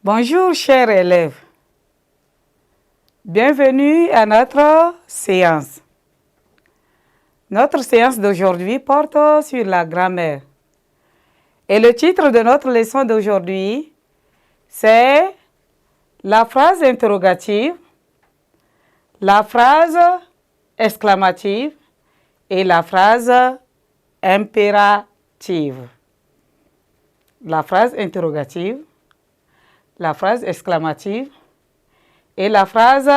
Bonjour chers élèves, bienvenue à notre séance. Notre séance d'aujourd'hui porte sur la grammaire. Et le titre de notre leçon d'aujourd'hui, c'est la phrase interrogative, la phrase exclamative et la phrase impérative. La phrase interrogative, la phrase exclamative et la phrase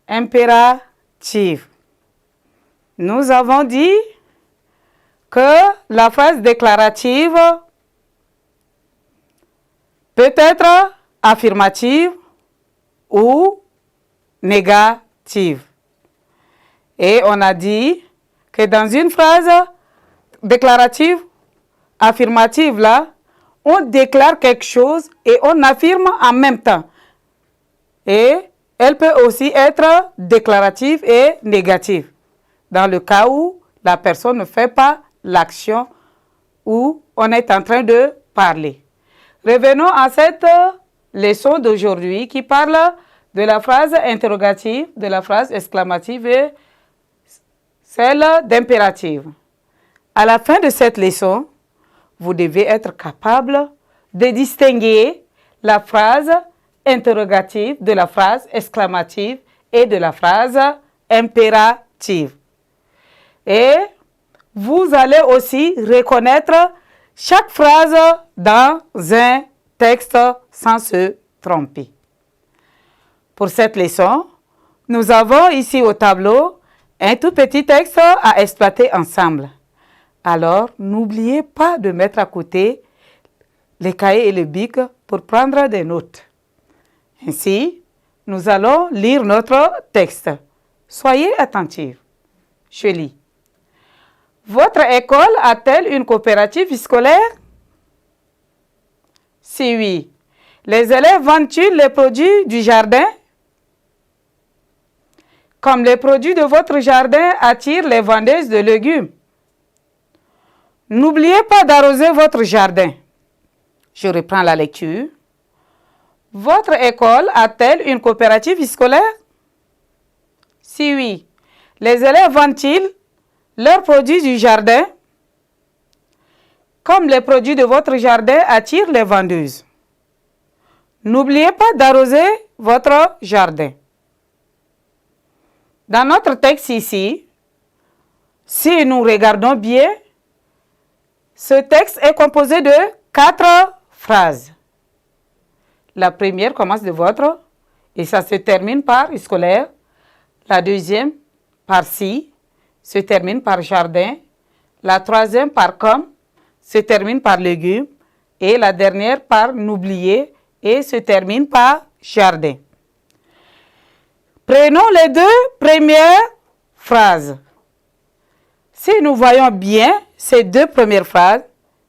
impérative. Nous avons dit que la phrase déclarative peut être affirmative ou négative. Et on a dit que dans une phrase déclarative, affirmative là, on déclare quelque chose et on affirme en même temps. Et elle peut aussi être déclarative et négative, dans le cas où la personne ne fait pas l'action où on est en train de parler. Revenons à cette leçon d'aujourd'hui qui parle de la phrase interrogative, de la phrase exclamative et celle d'impérative. À la fin de cette leçon, vous devez être capable de distinguer la phrase interrogative de la phrase exclamative et de la phrase impérative. Et vous allez aussi reconnaître chaque phrase dans un texte sans se tromper. Pour cette leçon, nous avons ici au tableau un tout petit texte à exploiter ensemble. Alors, n'oubliez pas de mettre à côté les cahiers et le bic pour prendre des notes. Ainsi, nous allons lire notre texte. Soyez attentifs. Je lis. Votre école a-t-elle une coopérative scolaire? Si oui, les élèves vendent-ils les produits du jardin? Comme les produits de votre jardin attirent les vendeuses de légumes. N'oubliez pas d'arroser votre jardin. Je reprends la lecture. Votre école a-t-elle une coopérative scolaire? Si oui, les élèves vendent-ils leurs produits du jardin? Comme les produits de votre jardin attirent les vendeuses. N'oubliez pas d'arroser votre jardin. Dans notre texte ici, si nous regardons bien, ce texte est composé de 4 phrases. La première commence de votre et ça se termine par scolaire. La deuxième par si, se termine par jardin. La troisième par comme, se termine par légumes. Et la dernière par n'oublier et se termine par jardin. Prenons les 2 premières phrases. Si nous voyons bien ces 2 premières phrases,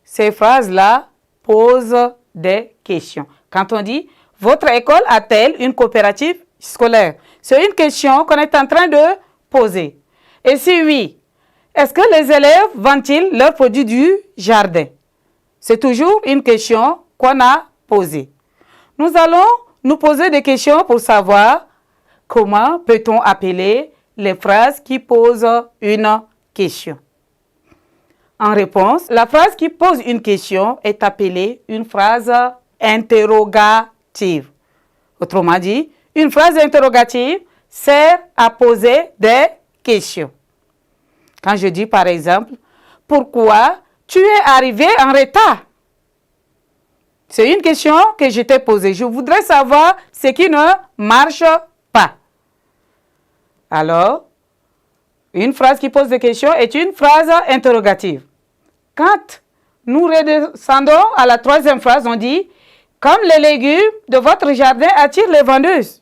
ces phrases-là posent des questions. Quand on dit « Votre école a-t-elle une coopérative scolaire ?» C'est une question qu'on est en train de poser. Et si oui, est-ce que les élèves vendent-ils leurs produits du jardin? C'est toujours une question qu'on a posée. Nous allons nous poser des questions pour savoir comment peut-on appeler les phrases qui posent une question. En réponse, la phrase qui pose une question est appelée une phrase interrogative. Autrement dit, une phrase interrogative sert à poser des questions. Quand je dis par exemple, « Pourquoi tu es arrivé en retard ?» C'est une question que je t'ai posée. Je voudrais savoir ce qui ne marche pas. Alors, une phrase qui pose des questions est une phrase interrogative. Quand nous redescendons à la 3e phrase, on dit « Comme les légumes de votre jardin attirent les vendeuses ».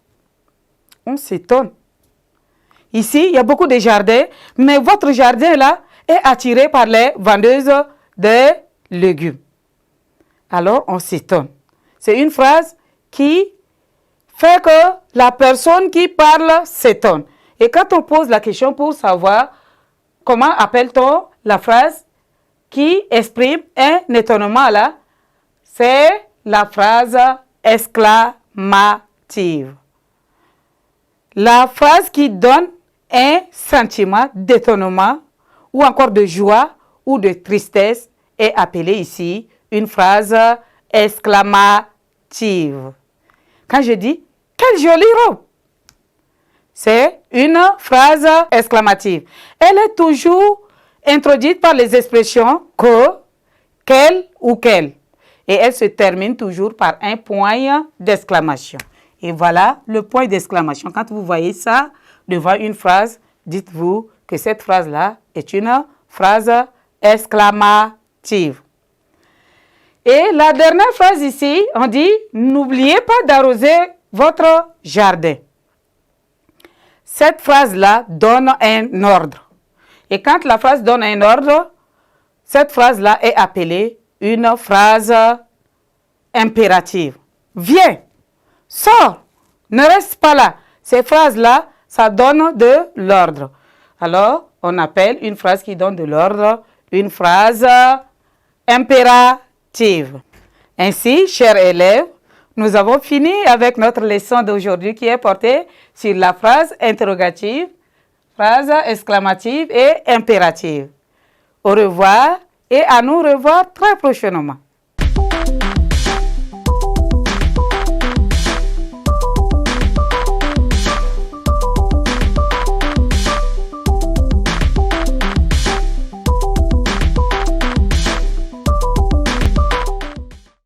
On s'étonne. Ici, il y a beaucoup de jardins, mais votre jardin là est attiré par les vendeuses de légumes. Alors, on s'étonne. C'est une phrase qui fait que la personne qui parle s'étonne. Et quand on pose la question pour savoir comment appelle-t-on la phrase qui exprime un étonnement là, c'est la phrase exclamative. La phrase qui donne un sentiment d'étonnement ou encore de joie ou de tristesse est appelée ici une phrase exclamative. Quand je dis « quelle jolie robe », c'est une phrase exclamative. Elle est toujours introduite par les expressions que, quel ou quel. Et elle se termine toujours par un point d'exclamation. Et voilà le point d'exclamation. Quand vous voyez ça devant une phrase, dites-vous que cette phrase-là est une phrase exclamative. Et la dernière phrase ici, on dit « n'oubliez pas d'arroser votre jardin ». Cette phrase-là donne un ordre. Et quand la phrase donne un ordre, cette phrase-là est appelée une phrase impérative. Viens, sors, ne reste pas là. Ces phrases-là, ça donne de l'ordre. Alors, on appelle une phrase qui donne de l'ordre une phrase impérative. Ainsi, chers élèves, nous avons fini avec notre leçon d'aujourd'hui qui est portée sur la phrase interrogative, phrase exclamative et impérative. Au revoir et à nous revoir très prochainement.